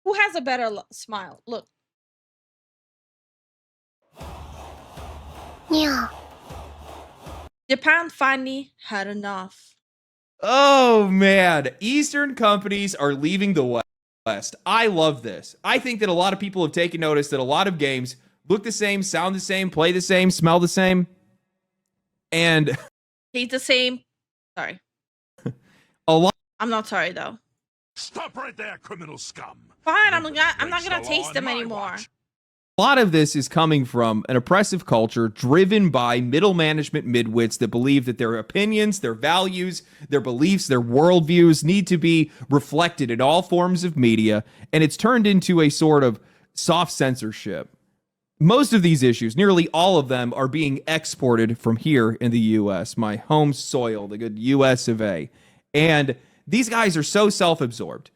Who has a better smile? Look, Yeah. Japan finally had enough. Oh man, Eastern companies are leaving the West. I love this. I think that a lot of people have taken notice that a lot of games look the same, sound the same, play the same, smell the same, and He's the same. Sorry. a lot I'm not sorry though. Stop right there, criminal scum. Fine, You I'm can not break gonna the law taste on them my anymore. watch. a lot of this is coming from an oppressive culture driven by middle management midwits that believe that their opinions, their values, their beliefs, their worldviews need to be reflected in all forms of media, and it's turned into a sort of soft censorship. Most of these issues, nearly all of them, are being exported from here in the US, my home soil, the good US of A. And these guys are so self absorbed.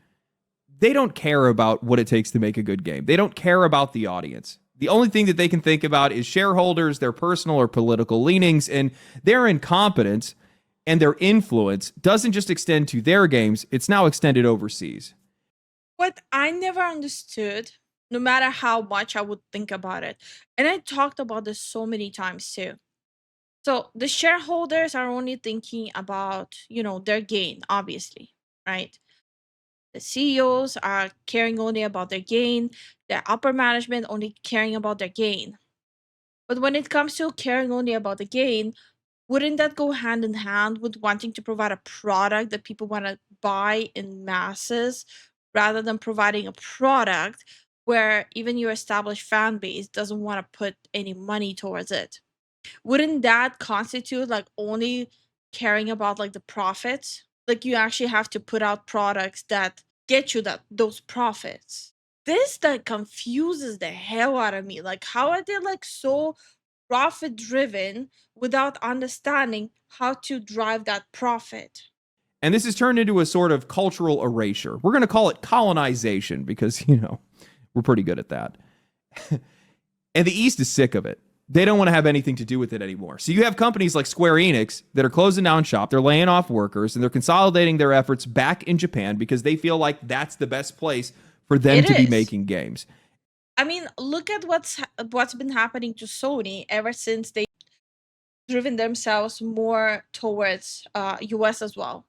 They don't care about what it takes to make a good game, they don't care about the audience. The only thing that they can think about is shareholders, their personal or political leanings, and their incompetence and their influence doesn't just extend to their games, it's now extended overseas. What I never understood, no matter how much I would think about it, and I talked about this so many times too. So the shareholders are only thinking about, their gain, obviously, right? The CEOs are caring only about their gain, the upper management only caring about their gain. But when it comes to caring only about the gain, wouldn't that go hand in hand with wanting to provide a product that people want to buy in masses rather than providing a product where even your established fan base doesn't want to put any money towards it? Wouldn't that constitute like only caring about like the profits? Like you actually have to put out products that get you those profits. This that confuses the hell out of me. Like how are they like so profit driven without understanding how to drive that profit? And this has turned into a sort of cultural erasure. We're going to call it colonization because, we're pretty good at that. And the East is sick of it. They don't want to have anything to do with it anymore. So you have companies like Square Enix that are closing down shop, they're laying off workers, and they're consolidating their efforts back in Japan because they feel like that's the best place for them It to be is. making games. I mean, look at what's been happening to Sony ever since they driven themselves more towards US as well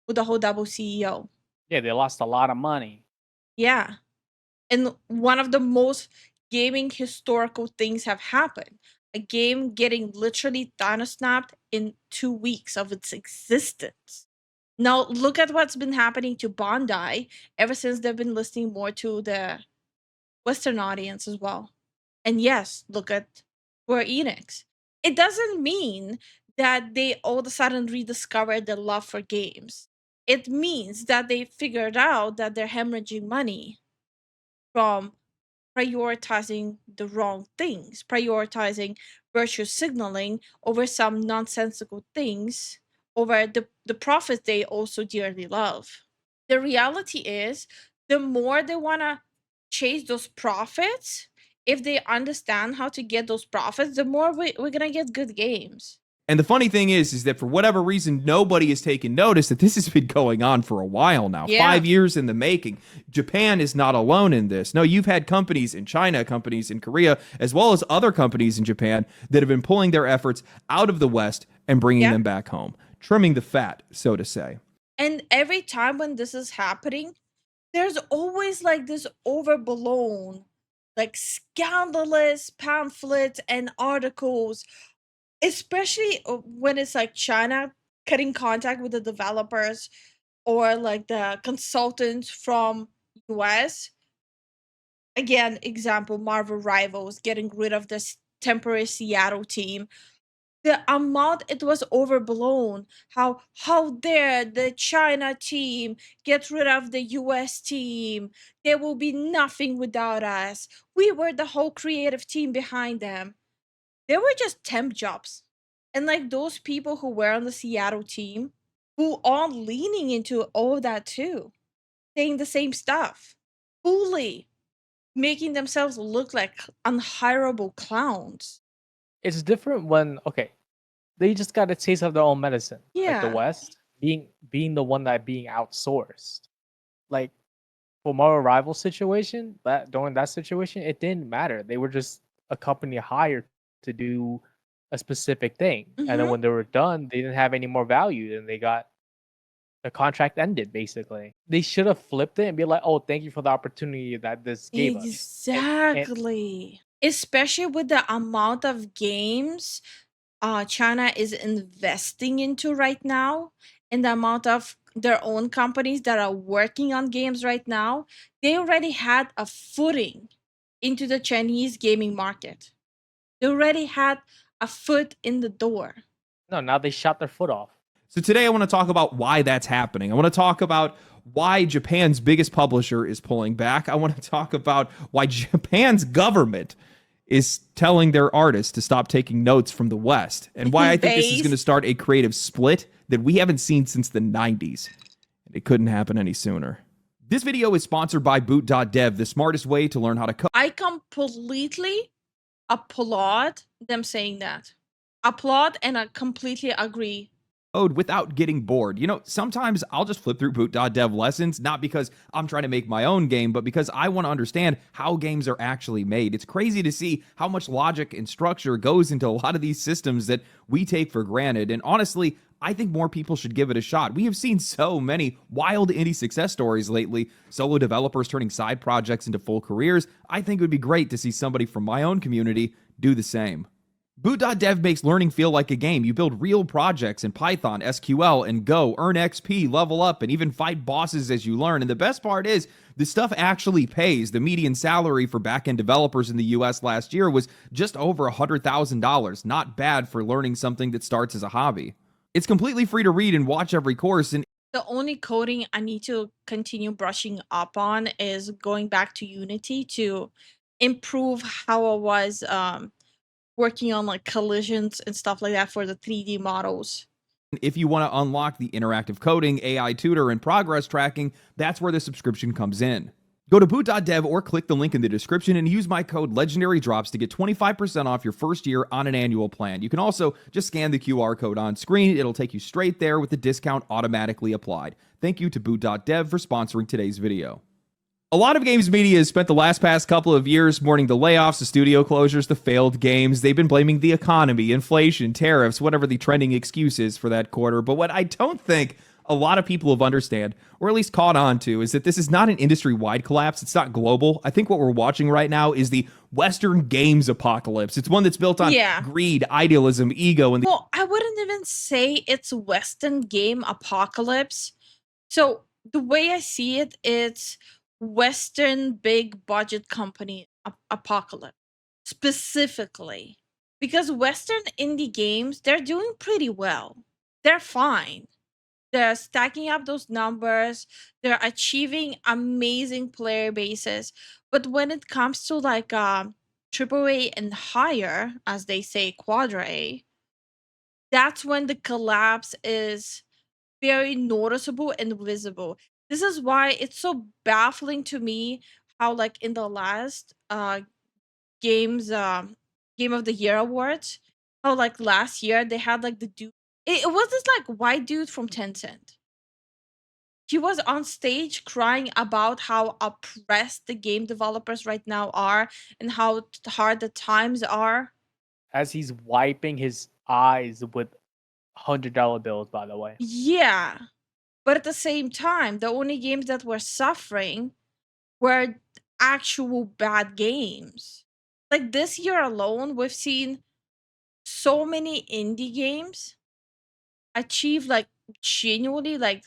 with the whole double CEO. Yeah, they lost a lot of money. Yeah. And one of the most gaming historical things have happened. A game getting literally Thanos snapped in 2 weeks of its existence. Now look at what's been happening to Bandai ever since they've been listening more to the Western audience as well. And yes, look at Square Enix. It doesn't mean that they all of a sudden rediscovered their love for games. It means that they figured out that they're hemorrhaging money from prioritizing the wrong things, prioritizing virtue signaling over some nonsensical things, over the profits they also dearly love. The reality is, the more they want to chase those profits, if they understand how to get those profits, the more we're going to get good games. And the funny thing is that for whatever reason, nobody has taken notice that this has been going on for a while now. Yeah. 5 years in the making. Japan is not alone in this. No, you've had companies in China, companies in Korea, as well as other companies in Japan that have been pulling their efforts out of the West and bringing Yeah. them back home, trimming the fat, so to say. And every time when this is happening, there's always like this overblown, like scandalous pamphlets and articles, especially when it's like China cutting contact with the developers or like the consultants from US. Again, example, Marvel Rivals getting rid of this temporary Seattle team. The amount it was overblown. How dare the China team get rid of the US team? There will be nothing without us. We were the whole creative team behind them. They were just temp jobs. And like those people who were on the Seattle team, who are leaning into all of that too, saying the same stuff, fully making themselves look like unhireable clowns. It's different when they just got a taste of their own medicine. Like the Yeah. West being the one that being outsourced. Like For Marvel Rival situation, that during that situation, it didn't matter. They were just a company hired to do a specific thing, and then Hmm. when they were done, they didn't have any more value, and the contract ended. Basically, they should have flipped it and be like, "Oh, thank you for the opportunity that this gave us." And Exactly. Especially with the amount of games China is investing into right now, and the amount of their own companies that are working on games right now, they already had a footing into the Chinese gaming market. They already had a foot in the door. no, now they shot their foot off. So today I want to talk about why that's happening. I want to talk about why Japan's biggest publisher is pulling back. I want to talk about why Japan's government is telling their artists to stop taking notes from the West, and why I think this is going to Based. start a creative split that we haven't seen since the 90s. And it couldn't happen any sooner. This video is sponsored by boot.dev, the smartest way to learn how to code. I completely applaud them saying that. Applaud, and I completely agree. Without getting bored. You know, sometimes I'll just flip through boot.dev lessons, not because I'm trying to make my own game, but because I want to understand how games are actually made. It's crazy to see how much logic and structure goes into a lot of these systems that we take for granted. And honestly, I think more people should give it a shot. We have seen so many wild indie success stories lately, solo developers turning side projects into full careers. I think it would be great to see somebody from my own community do the same. Boot.dev makes learning feel like a game. You build real projects in Python, SQL, and Go, earn XP, level up, and even fight bosses as you learn. And the best part is, this stuff actually pays. The median salary for backend developers in the US last year was just over $100,000. Not bad for learning something that starts as a hobby. It's completely free to read and watch every course, and The only coding I need to continue brushing up on is going back to Unity to improve how I was working on like collisions and stuff like that for the 3D models. if you want to unlock the interactive coding, AI tutor, and progress tracking, that's where the subscription comes in. Go to boot.dev or click the link in the description and use my code LegendaryDrops to get 25% off your first year on an annual plan. You can also just scan the QR code on screen. It'll take you straight there with the discount automatically applied. Thank you to boot.dev for sponsoring today's video. A lot of games media has spent the past couple of years mourning the layoffs, the studio closures, the failed games. They've been blaming the economy, inflation, tariffs, whatever the trending excuse is for that quarter. But what I don't think a lot of people have understand, or at least caught on to, is that this is not an industry-wide collapse. It's not global. I think what we're watching right now is the Western games apocalypse. It's one that's built on Yeah. greed, idealism, ego, and the Well, I wouldn't even say it's Western game apocalypse. So the way I see it, it's Western big budget company apocalypse specifically. Because Western indie games, they're doing pretty well. They're fine. They're stacking up those numbers. They're achieving amazing player bases. But when it comes to like AAA and higher, as they say, Quadra A, that's when the collapse is very noticeable and visible. This is why it's so baffling to me how like in the last games game of the year awards, how like last year they had like the dude, it was this like white dude from Tencent. He was on stage crying about how oppressed the game developers right now are and how hard the times are. As he's wiping his eyes with $100 bills, by the way. Yeah. But at the same time, the only games that were suffering were actual bad games. Like this year alone, we've seen so many indie games achieve like genuinely like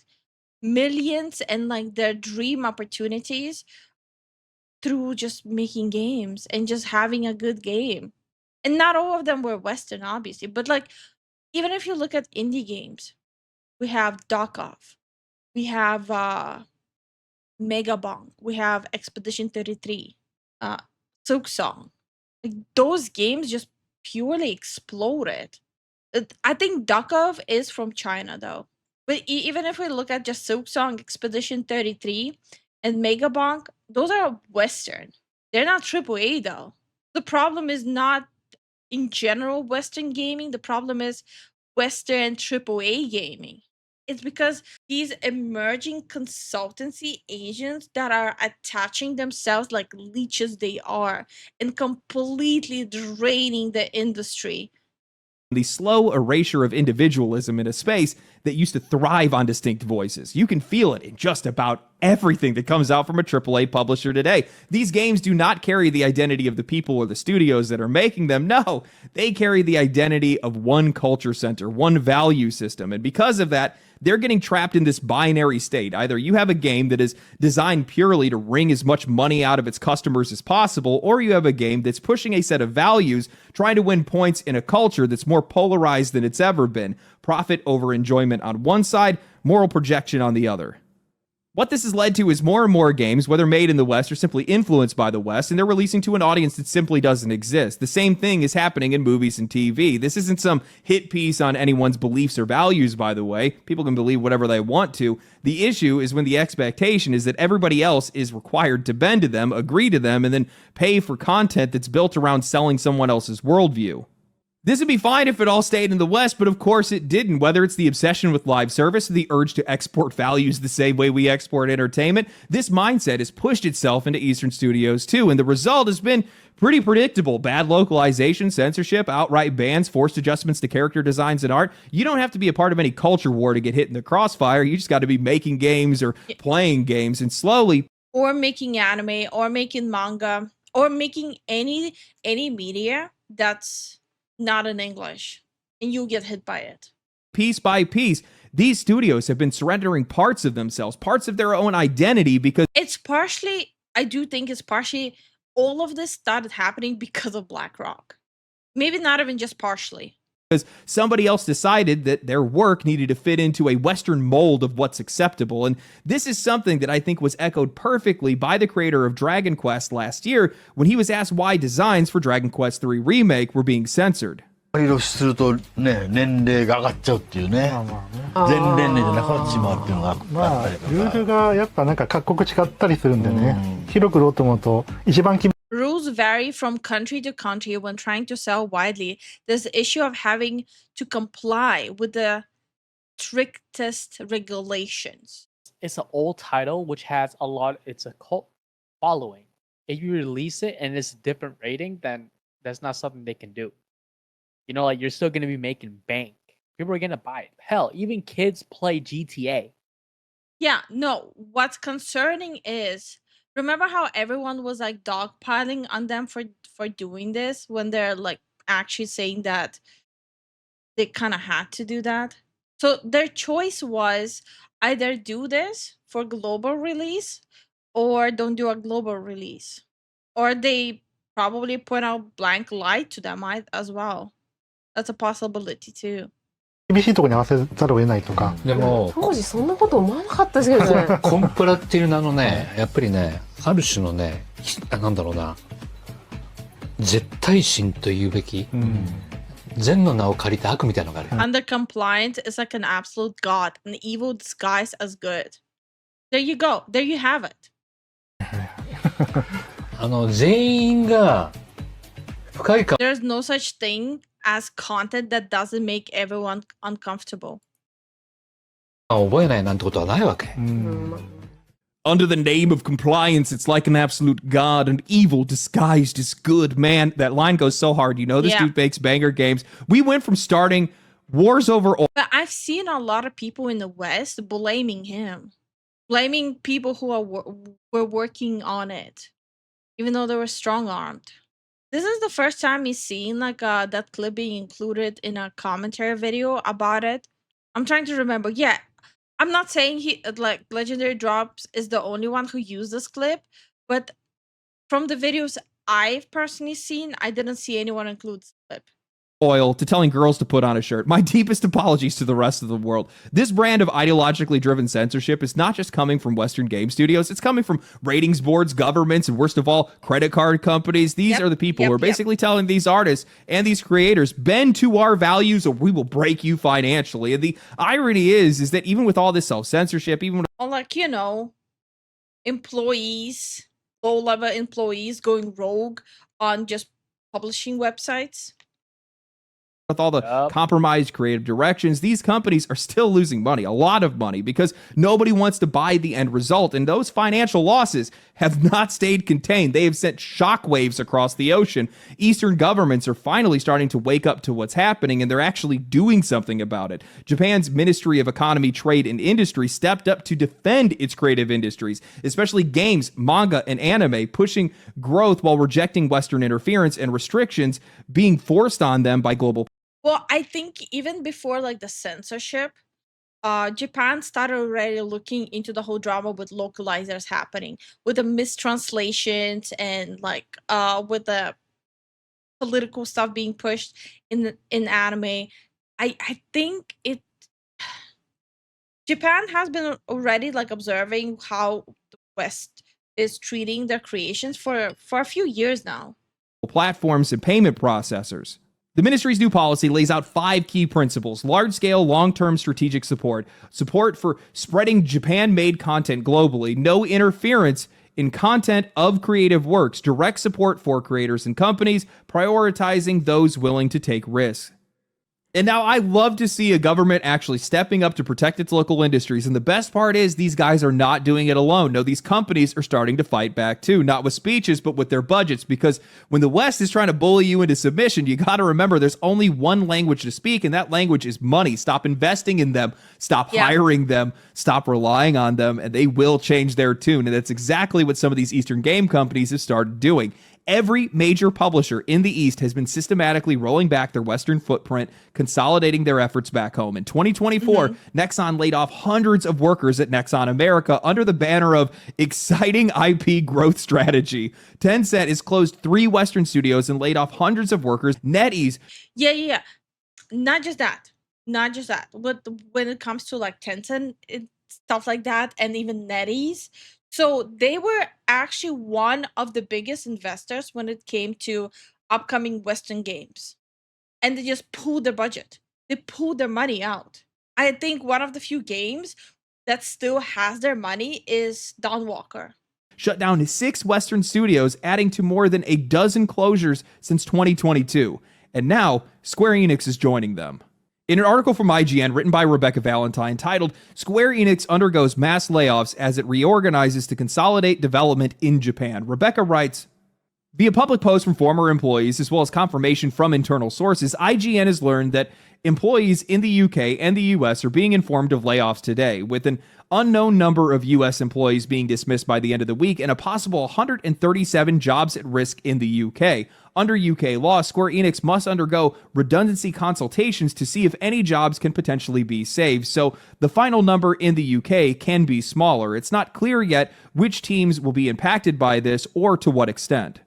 millions and like their dream opportunities through just making games and just having a good game. And not all of them were Western, obviously, but like even if you look at indie games, we have Dokov, we have Megabong, we have Expedition 33, uh, Silk Song. Like those games just purely exploded. I think Dokov is from China though. But even if we look at just Silk Song, Expedition 33, and Megabong, those are Western. They're not AAA though. The problem is not in general Western gaming. The problem is Western AAA gaming. It's because these emerging consultancy agents that are attaching themselves like leeches they are and completely draining the industry. The slow erasure of individualism in a space that used to thrive on distinct voices. You can feel it in just about everything that comes out from a AAA publisher today. These games do not carry the identity of the people or the studios that are making them. No, they carry the identity of one culture center, one value system. And because of that, they're getting trapped in this binary state. Either you have a game that is designed purely to wring as much money out of its customers as possible, or you have a game that's pushing a set of values, trying to win points in a culture that's more polarized than it's ever been. Profit over enjoyment on one side, moral projection on the other. What this has led to is more and more games, whether made in the West or simply influenced by the West, and they're releasing to an audience that simply doesn't exist. The same thing is happening in movies and TV. This isn't some hit piece on anyone's beliefs or values, by the way. People can believe whatever they want to. The issue is when the expectation is that everybody else is required to bend to them, agree to them, and then pay for content that's built around selling someone else's worldview. This would be fine if it all stayed in the West, but of course it didn't. Whether it's the obsession with live service or the urge to export values the same way we export entertainment, this mindset has pushed itself into Eastern studios too, and the result has been pretty predictable. Bad localization, censorship, outright bans, forced adjustments to character designs and art. You don't have to be a part of any culture war to get hit in the crossfire. You just got to be making games or playing games, and slowly... Or making anime, or making manga, or making any media that's not in English, and you get hit by it. Piece by piece, these studios have been surrendering parts of themselves, parts of their own identity, because I do think it's partially all of this started happening because of BlackRock. Maybe not even just partially. Because somebody else decided that their work needed to fit into a Western mold of what's acceptable. And this is something that I think was echoed perfectly by the creator of Dragon Quest last year when he was asked why designs for Dragon Quest III Remake were being censored. いろいろするとね、年齢が上がっちゃうっていうね。全年齢じゃなくなってしまうっていうのがあったりとか。ルールがやっぱなんか各国違ったりするんでね。広く売ろうと思うと一番厳 Rules vary from country to country when trying to sell widely. There's the issue of having to comply with the strictest regulations. It's an old title which has it's a cult following. If you release it and it's a different rating, then that's not something they can do. You know, like you're still going to be making bank. People are going to buy it. Hell, even kids play GTA. Yeah, no, what's concerning is, remember how everyone was like dogpiling on them for doing this when they're like actually saying that they kind of had to do that? So their choice was either do this for global release or don't do a global release. Or they probably put out blank light to them as well. That's a possibility too. しいところに合わせざるを得ないとか。でも当時そんなこと思わなかったですけどね。コンプラっていう名のね、やっぱりね、ある種のね、なんだろうな、絶対心というべき、善の名を借りた悪みたいなのがある。Undercompliant is like an absolute god, an evil disguised as good. There you go. There you have it. 全員が不快感 There's no such thing as content that doesn't make everyone uncomfortable. を覚えないなんてことはないわけ。Under the name of compliance, it's like an absolute god, an evil disguised as good. Man, that line goes so hard. You know, this dude makes banger games. We went from starting wars over... But I've seen a lot of people in the West blaming him. Blaming people who were working on it. Even though they were strong-armed. This is the first time he's seen like that clip being included in a commentary video about it. I'm trying to remember. Yeah, I'm not saying he like Legendary Drops is the only one who used this clip, but from the videos I've personally seen, I didn't see anyone include this clip. Oil to telling girls to put on a shirt. My deepest apologies to the rest of the world. This brand of ideologically driven censorship is not just coming from Western game studios, it's coming from ratings boards, governments, and worst of all, credit card companies. These are the people who are basically telling these artists and these creators, bend to our values or we will break you financially. And the irony is that even with all this self-censorship, even with like, you know, employees, low-level employees going rogue on just publishing websites. with all the compromised creative directions, these companies are still losing money, a lot of money, because nobody wants to buy the end result. And those financial losses have not stayed contained. They have sent shockwaves across the ocean. Eastern governments are finally starting to wake up to what's happening, and they're actually doing something about it. Japan's Ministry of Economy, Trade, and Industry stepped up to defend its creative industries, especially games, manga, and anime, pushing growth while rejecting Western interference and restrictions being forced on them by global. Well, I think even before like the censorship, Japan started already looking into the whole drama with localizers happening, with the mistranslations and like with the political stuff being pushed in anime. I think it Japan has been already like observing how the West is treating their creations for a few years now. Platforms and payment processors. The ministry's new policy lays out 5 key principles: large-scale, long-term strategic support, support for spreading Japan-made content globally, no interference in content of creative works, direct support for creators and companies, prioritizing those willing to take risks. And now I love to see a government actually stepping up to protect its local industries. And the best part is these guys are not doing it alone. No, these companies are starting to fight back too, not with speeches, but with their budgets. Because when the West is trying to bully you into submission, you got to remember there's only one language to speak, and that language is money. Stop investing in them, stop hiring them, stop relying on them, and they will change their tune. And that's exactly what some of these Eastern game companies have started doing. Every major publisher in the East has been systematically rolling back their Western footprint, consolidating their efforts back home. In 2024, Nexon laid off hundreds of workers at Nexon America under the banner of exciting IP growth strategy. Tencent has closed 3 Western studios and laid off hundreds of workers. NetEase. Yeah. Not just that. But when it comes to like Tencent, stuff like that, and even NetEase. So they were actually one of the biggest investors when it came to upcoming Western games. And they just pulled their budget. They pulled their money out. I think one of the few games that still has their money is Dawn Walker. Shut down 6 Western studios, adding to more than a dozen closures since 2022. And now, Square Enix is joining them. In an article from IGN written by Rebecca Valentine titled "Square Enix Undergoes Mass Layoffs as it Reorganizes to Consolidate Development in Japan," Rebecca writes, via public posts from former employees as well as confirmation from internal sources, IGN has learned that employees in the UK and the US are being informed of layoffs today, with an unknown number of US employees being dismissed by the end of the week and a possible 137 jobs at risk in the UK. Under UK law, Square Enix must undergo redundancy consultations to see if any jobs can potentially be saved, so the final number in the UK can be smaller. It's not clear yet which teams will be impacted by this or to what extent.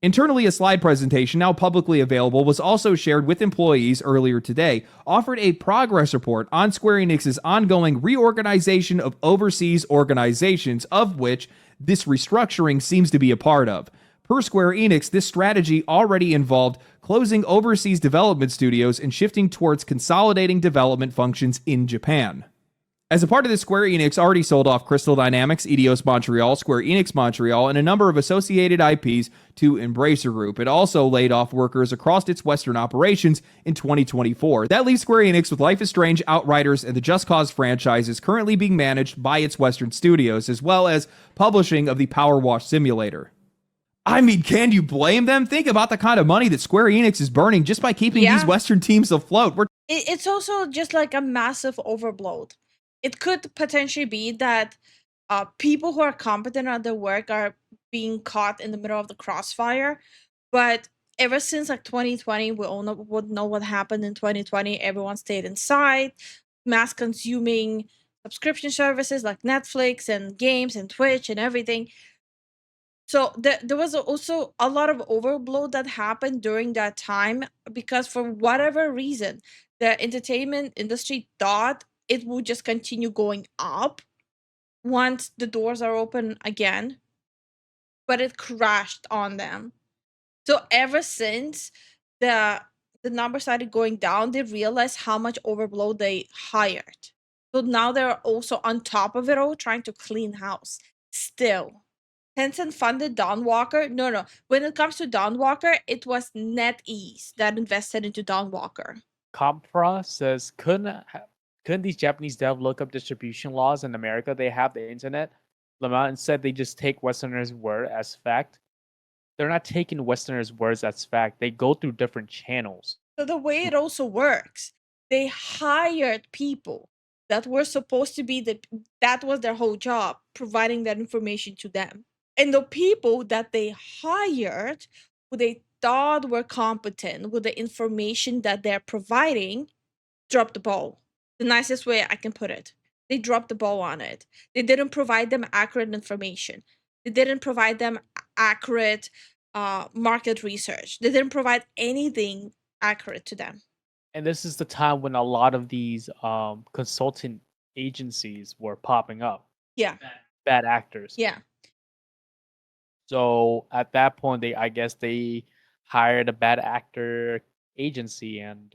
Internally, a slide presentation, now publicly available, was also shared with employees earlier today, offered a progress report on Square Enix's ongoing reorganization of overseas organizations, of which this restructuring seems to be a part of. Per Square Enix, this strategy already involved closing overseas development studios and shifting towards consolidating development functions in Japan. As a part of this, Square Enix already sold off Crystal Dynamics, Eidos Montreal, Square Enix Montreal, and a number of associated IPs to Embracer Group. It also laid off workers across its Western operations in 2024. That leaves Square Enix with Life is Strange, Outriders, and the Just Cause franchises currently being managed by its Western studios, as well as publishing of the Power Wash Simulator. I mean, can you blame them? Think about the kind of money that Square Enix is burning just by keeping these Western teams afloat. It's also just like a massive overload. It could potentially be that people who are competent at their work are being caught in the middle of the crossfire. But ever since like 2020, we all would know what happened in 2020. Everyone stayed inside, mass consuming subscription services like Netflix and games and Twitch and everything. So there was also a lot of overload that happened during that time because for whatever reason, the entertainment industry thought it would just continue going up once the doors are open again, but it crashed on them. So ever since the numbers started going down, they realized how much overload they hired. So now they're also on top of it all trying to clean house still. Tencent funded Dawnwalker. No. When it comes to Dawnwalker, it was NetEase that invested into Dawnwalker. Compra says, couldn't these Japanese dev look up distribution laws in America? They have the internet. Lamont instead they just take Westerners' word as fact. They're not taking Westerners' words as fact. They go through different channels. So the way it also works, they hired people that were supposed to be that was their whole job, providing that information to them. And the people that they hired, who they thought were competent with the information that they're providing, dropped the ball. The nicest way I can put it. They dropped the ball on it. They didn't provide them accurate information. They didn't provide them accurate market research. They didn't provide anything accurate to them. And this is the time when a lot of these consultant agencies were popping up. Yeah. Bad actors. Yeah. So at that point, I guess they hired a bad actor agency, and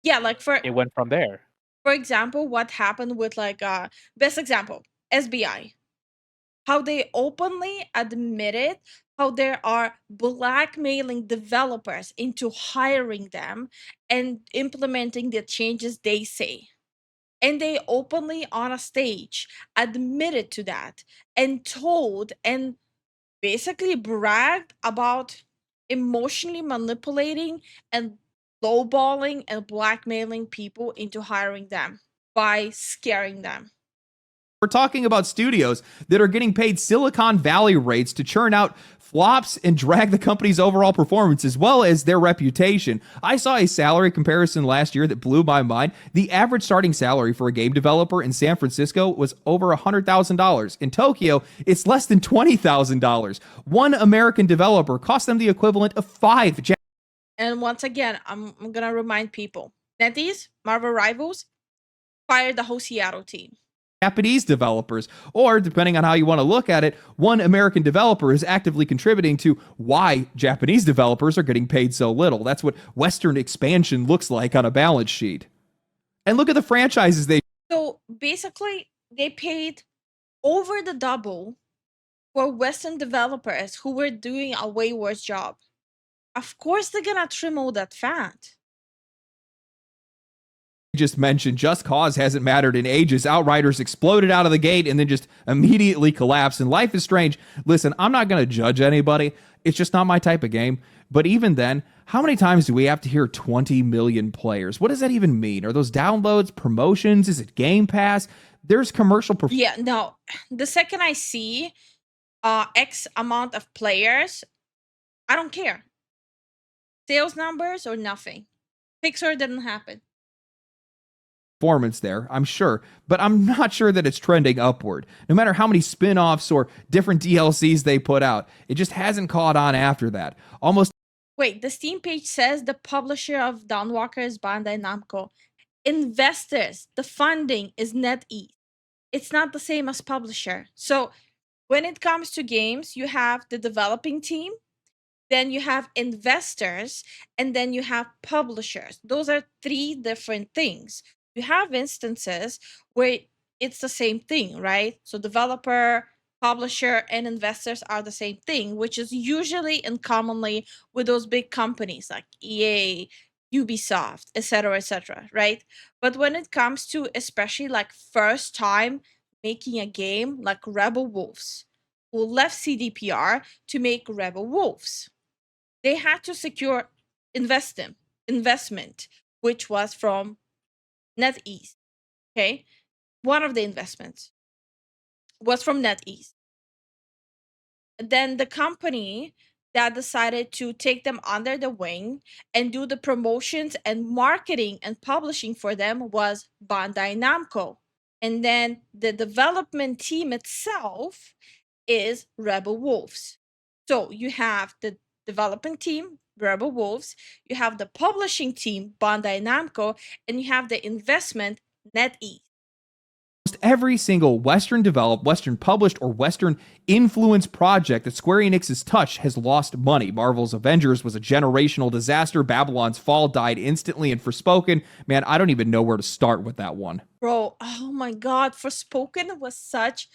yeah, like it went from there. For example, what happened with best example, SBI. How they openly admitted how there are blackmailing developers into hiring them and implementing the changes they say. And they openly on a stage admitted to that and told and basically bragged about emotionally manipulating and lowballing and blackmailing people into hiring them by scaring them. We're talking about studios that are getting paid Silicon Valley rates to churn out flops and drag the company's overall performance as well as their reputation. I saw a salary comparison last year that blew my mind. The average starting salary for a game developer in San Francisco was over $100,000. In Tokyo, it's less than $20,000. One American developer cost them the equivalent of 5. And once again, I'm going to remind people, NetEase, Marvel Rivals, fired the whole Seattle team. Japanese developers, or depending on how you want to look at it, one American developer is actively contributing to why Japanese developers are getting paid so little. That's what Western expansion looks like on a balance sheet. And look at the franchises they... So basically, they paid over the double for Western developers who were doing a way worse job. Of course, they're going to trim all that fat. Just mentioned, Just Cause hasn't mattered in ages. Outriders exploded out of the gate and then just immediately collapsed. And Life is Strange, listen, I'm not going to judge anybody. It's just not my type of game. But even then, how many times do we have to hear 20 million players? What does that even mean? Are those downloads, promotions? Is it Game Pass? There's commercial... Yeah, no. The second I see X amount of players, I don't care. Sales numbers or nothing. Pixar didn't happen. Performance there, I'm sure, but I'm not sure that it's trending upward. No matter how many spin-offs or different DLCs they put out, it just hasn't caught on after that. Almost... Wait, the Steam page says the publisher of Dawnwalker is Bandai Namco. Investors, the funding is NetEase. It's not the same as publisher. So when it comes to games, you have the developing team, then you have investors, and then you have publishers. Those are 3 different things. You have instances where it's the same thing, right? So developer, publisher, and investors are the same thing, which is usually and commonly with those big companies like EA, Ubisoft, etc., right? But when it comes to especially like first time making a game like Rebel Wolves, who left CDPR to make Rebel Wolves, they had to secure investment, which was from NetEase. Okay, one of the investments was from NetEase. Then the company that decided to take them under the wing and do the promotions and marketing and publishing for them was Bandai Namco. And then the development team itself is Rebel Wolves. So you have the development team, Rebel Wolves, you have the publishing team, Bandai Namco, and you have the investment, NetEase. Every single Western developed, Western published, or Western influenced project that Square Enix has touched has lost money. Marvel's Avengers was a generational disaster. Babylon's Fall died instantly. And Forspoken, man, I don't even know where to start with that one. Bro, oh my god, Forspoken was such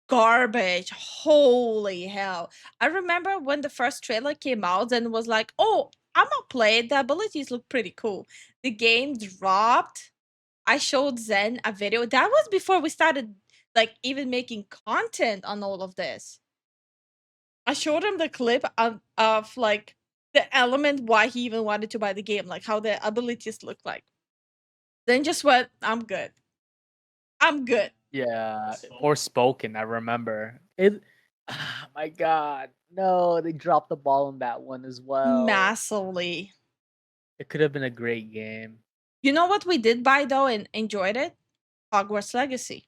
garbage. Holy hell. I remember when the first trailer came out and was like, oh, I'm gonna play it. The abilities look pretty cool. The game dropped. I showed Zen a video. That was before we started like even making content on all of this. I showed him the clip of like the element why he even wanted to buy the game, like how the abilities look like. Then just went, I'm good. I'm good. Yeah, or spoken. I remember it. My God, no, they dropped the ball on that one as well. Massively. It could have been a great game. You know what we did buy though and enjoyed it? Hogwarts Legacy.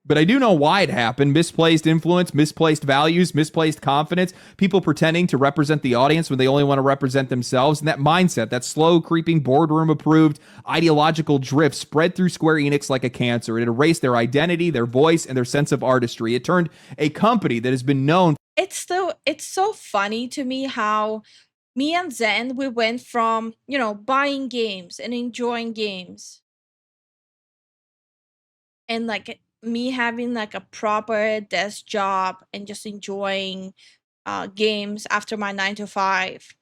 But I do know why it happened. Misplaced influence, misplaced values, misplaced confidence, people pretending to represent the audience when they only want to represent themselves. And that mindset, that slow, creeping, boardroom approved ideological drift spread through Square Enix like a cancer. It erased their identity, their voice, and their sense of artistry. It turned a company that has been known. It's so funny to me how me and Zen, we went from, buying games and enjoying games and like me having like a proper desk job and just enjoying games after my 9 to 5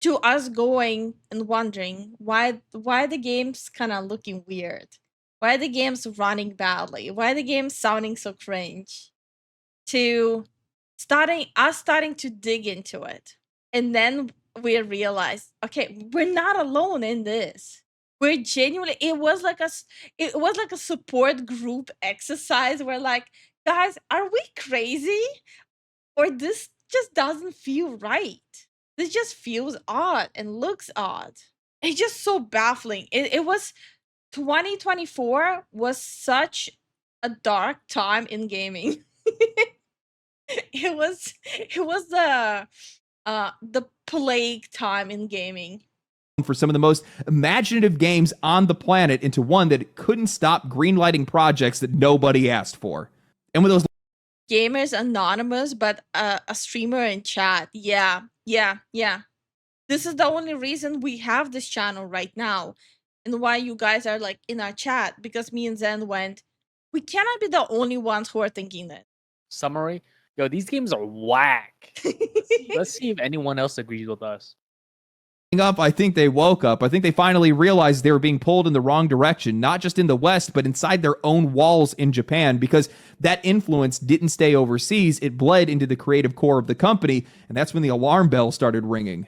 to us going and wondering why the game's kind of looking weird, why the game's running badly, why the game's sounding so cringe, to starting to dig into it. And then we realized, okay, we're not alone in this. We're genuinely, it was like a support group exercise where like, guys, are we crazy? Or this just doesn't feel right. This just feels odd and looks odd. It's just so baffling. It was 2024 was such a dark time in gaming. it was the plague time in gaming. For some of the most imaginative games on the planet into one that couldn't stop greenlighting projects that nobody asked for. And with those Gamers Anonymous, but a streamer in chat. Yeah. This is the only reason we have this channel right now and why you guys are like in our chat, because me and Zen went, we cannot be the only ones who are thinking that. Summary: yo, these games are whack. Let's see if anyone else agrees with us. up, I think they woke up. I think they finally realized they were being pulled in the wrong direction, not just in the West, but inside their own walls in Japan, because that influence didn't stay overseas. It bled into the creative core of the company, and that's when the alarm bell started ringing.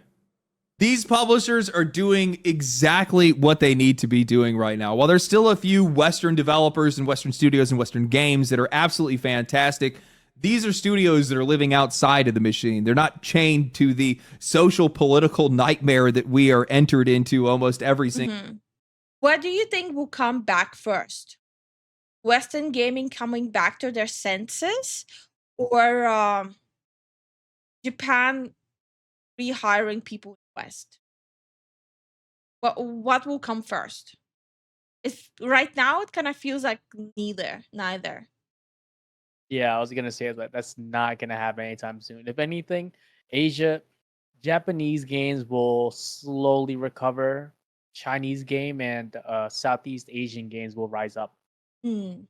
These publishers are doing exactly what they need to be doing right now. While there's still a few Western developers and Western studios and Western games that are absolutely fantastic, these are studios that are living outside of the machine. They're not chained to the social political nightmare that we are entered into almost every single. Mhm. What do you think will come back first? Western gaming coming back to their senses, or Japan rehiring people in the West? What will come first? It's right now it kind of feels like neither. Yeah, I was gonna say that that's not gonna happen anytime soon. If anything, Japanese games will slowly recover. Chinese game and Southeast Asian games will rise up. Hmm.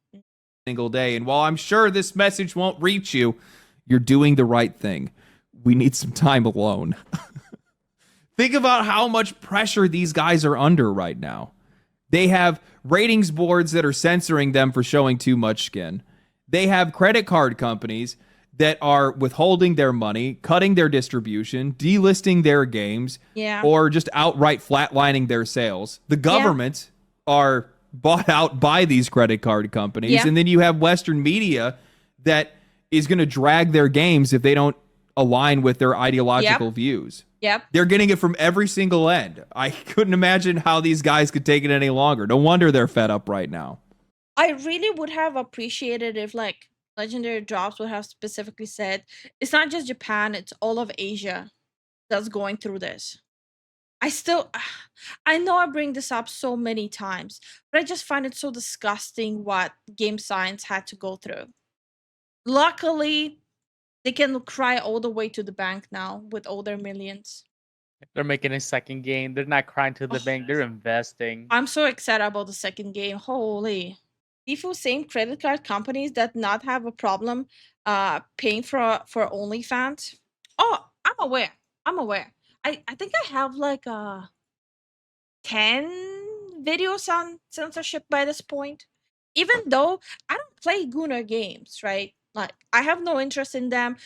Single day. And while I'm sure this message won't reach you, you're doing the right thing. We need some time alone. Think about how much pressure these guys are under right now. They have ratings boards that are censoring them for showing too much skin. They have credit card companies that are withholding their money, cutting their distribution, delisting their games, Yeah. or just outright flatlining their sales. The government are bought out by these credit card companies. Yeah. And then you have Western media that is going to drag their games if they don't align with their ideological views. Yep. They're getting it from every single end. I couldn't imagine how these guys could take it any longer. No wonder they're fed up right now. I really would have appreciated if like Legendary Drops would have specifically said it's not just Japan, it's all of Asia that's going through this. I know I bring this up so many times, but I just find it so disgusting what game science had to go through. Luckily, they can cry all the way to the bank now with all their millions. They're making a second game. They're not crying to the bank. They're investing. I'm so excited about the second game. Holy. Lifu, same credit card companies that not have a problem paying for OnlyFans. Oh, I'm aware. I'm aware. I think I have like 10 videos on censorship by this point. Even though I don't play Gunnar games, right? Like I have no interest in them.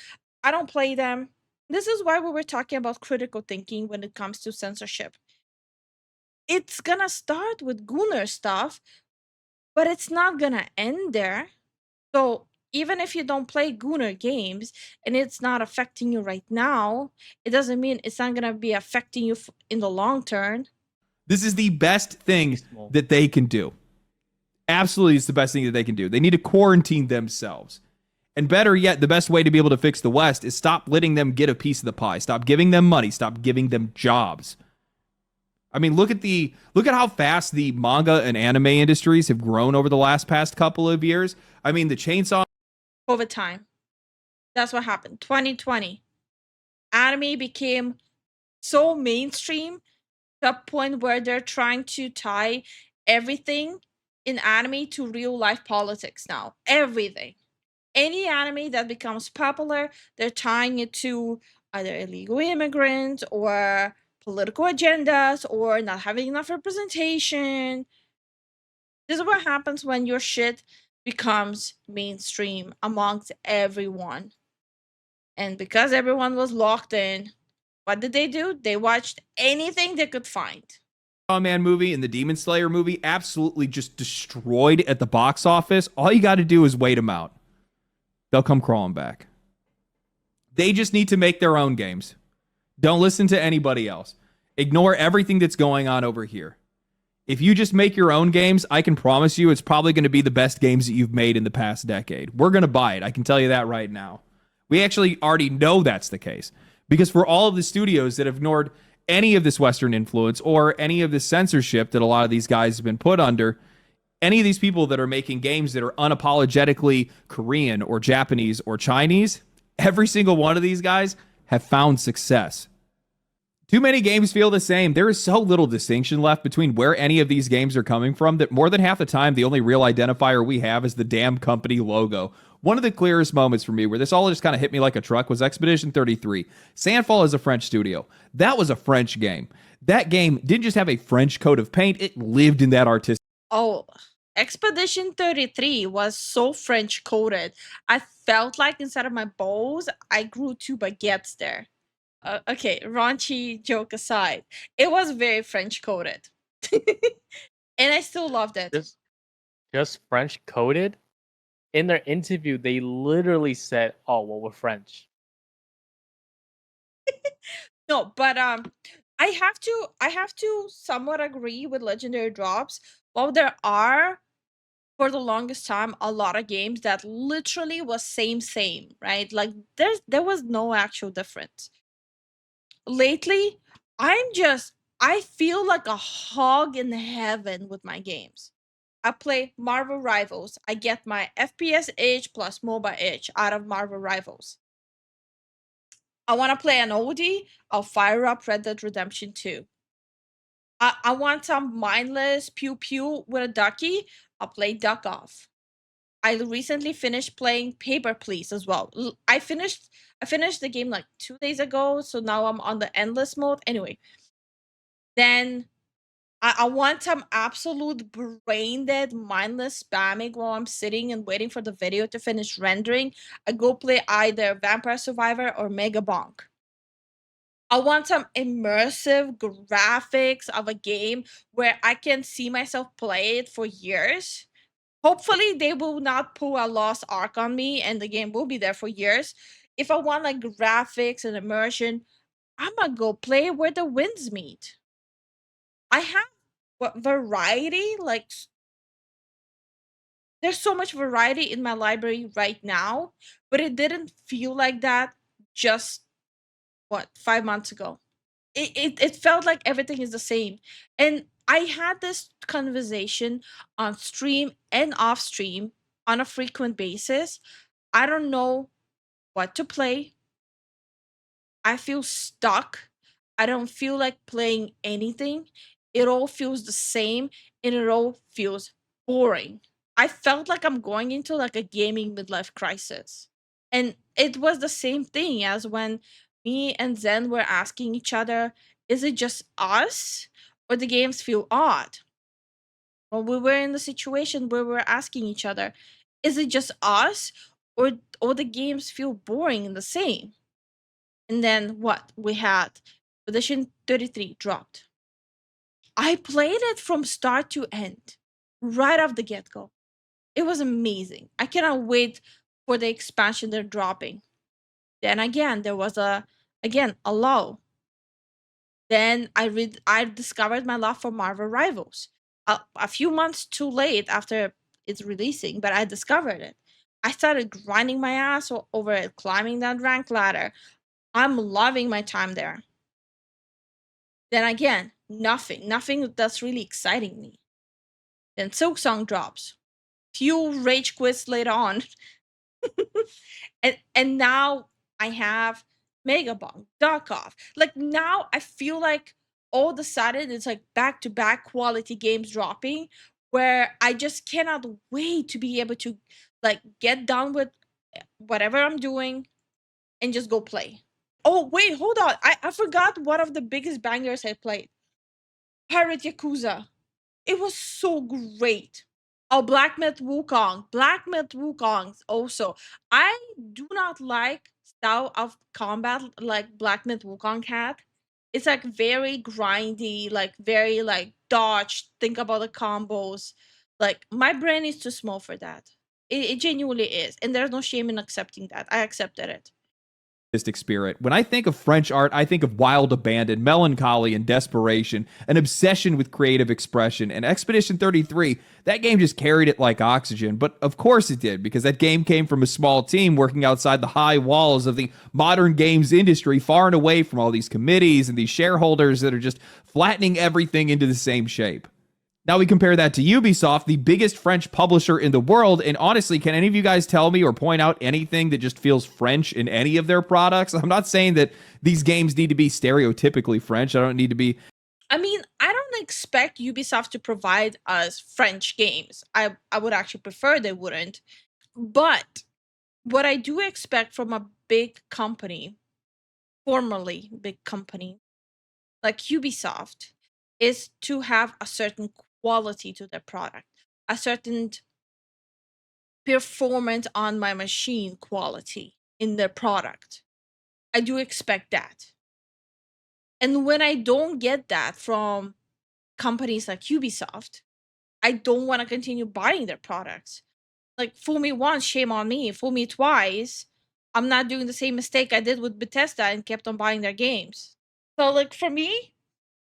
I don't play them. This is why we were talking about critical thinking when it comes to censorship. It's gonna start with Gunnar stuff, but it's not gonna end there. So even if you don't play Gunnar games and it's not affecting you right now, it doesn't mean it's not gonna be affecting you in the long term. This is the best thing Small. that they can do. Absolutely, it's the best thing that they can do. They need to quarantine themselves. And better yet, the best way to be able to fix the West is stop letting them get a piece of the pie. Stop giving them money. Stop giving them jobs. I mean, look at how fast the manga and anime industries have grown over the past couple of years. I mean, the chainsaw COVID time. That's what happened. 2020. Anime became so mainstream to a point where they're trying to tie everything in anime to real life politics now. Everything. Any anime that becomes popular, they're tying it to either illegal immigrants or political agendas or not having enough representation. This is what happens when your shit becomes mainstream amongst everyone. And because everyone was locked in, what did they do? They watched anything they could find. Man movie and the Demon Slayer movie absolutely just destroyed at the box office. All you got to do is wait them out. They'll come crawling back. They just need to make their own games. Don't listen to anybody else. Ignore everything that's going on over here. If you just make your own games, I can promise you it's probably going to be the best games that you've made in the past decade. We're going to buy it. I can tell you that right now. We actually already know that's the case. Because for all of the studios that have ignored any of this Western influence or any of the censorship that a lot of these guys have been put under, any of these people that are making games that are unapologetically Korean or Japanese or Chinese, every single one of these guys have found success. Too many games feel the same. There is so little distinction left between where any of these games are coming from that more than half the time, the only real identifier we have is the damn company logo. One of the clearest moments for me where this all just kind of hit me like a truck was Expedition 33. Sandfall is a French studio. That was a French game. That game didn't just have a French coat of paint, it lived in that artistic. Oh, Expedition 33 was so French coded. I felt like inside of my bowls, I grew 2 baguettes there. Okay, raunchy joke aside, it was very French coded. And I still loved it. Just French coded. In their interview, they literally said, "Oh, well, we're French." No, but I have to somewhat agree with legendary drops. While there are for the longest time a lot of games that literally was same, right? Like there was no actual difference. Lately, I feel like a hog in heaven with my games. I play Marvel Rivals. I get my FPS itch plus MOBA itch out of Marvel Rivals. I want to play an oldie. I'll fire up Red Dead Redemption 2. I want some mindless pew pew with a ducky. I'll play Duck Off. I recently finished playing Paper Please as well. I finished the game like 2 days ago, so now I'm on the endless mode. Anyway, then I want some absolute brain dead, mindless spamming while I'm sitting and waiting for the video to finish rendering. I go play either Vampire Survivor or Mega Bonk. I want some immersive graphics of a game where I can see myself play it for years. Hopefully, they will not pull a Lost Ark on me and the game will be there for years. If I want like graphics and immersion, I'm gonna go play where the winds meet. I have variety, like there's so much variety in my library right now, but it didn't feel like that just 5 months ago. It felt like everything is the same. And I had this conversation on stream and off stream on a frequent basis. I don't know what to play. I feel stuck. I don't feel like playing anything. It all feels the same and it all feels boring. I felt like I'm going into like a gaming midlife crisis. And it was the same thing as when me and Zen were asking each other, is it just us or the games feel odd? Well, we were in the situation where we were asking each other, is it just us or the games feel boring and the same? And then what? We had edition 33 dropped. I played it from start to end, right off the get-go. It was amazing. I cannot wait for the expansion they're dropping. Then again, there was a lull. Then I discovered my love for Marvel Rivals. A few months too late after it's releasing, but I discovered it. I started grinding my ass over it, climbing that rank ladder. I'm loving my time there. Then again, nothing that's really exciting me. Then Silksong drops. Few rage quits later on. and now I have Megabong, Darkov. Like now I feel like all of a sudden it's like back to back quality games dropping where I just cannot wait to be able to like get done with whatever I'm doing and just go play. Oh wait, hold on. I forgot one of the biggest bangers I played. Pirate Yakuza. It was so great. Oh, Black Myth Wukong. Black Myth Wukong also. I do not like style of combat like Black Myth Wukong had. It's like very grindy, like very like dodge, think about the combos. Like my brain is too small for that. It genuinely is. And there's no shame in accepting that. I accepted it. Spirit. When I think of French art, I think of wild abandon, melancholy, and desperation, an obsession with creative expression. And Expedition 33, that game just carried it like oxygen. But of course it did, because that game came from a small team working outside the high walls of the modern games industry, far and away from all these committees and these shareholders that are just flattening everything into the same shape. Now we compare that to Ubisoft, the biggest French publisher in the world, and honestly, can any of you guys tell me or point out anything that just feels French in any of their products? I'm not saying that these games need to be stereotypically French. I don't need to be... I mean, I don't expect Ubisoft to provide us French games. I would actually prefer they wouldn't. But what I do expect from a big company, formerly big company, like Ubisoft, is to have a certain quality to their product, a certain performance on my machine quality in their product. I do expect that. And when I don't get that from companies like Ubisoft, I don't want to continue buying their products. Like, fool me once, shame on me. Fool me twice, I'm not doing the same mistake I did with Bethesda and kept on buying their games. So, like, for me,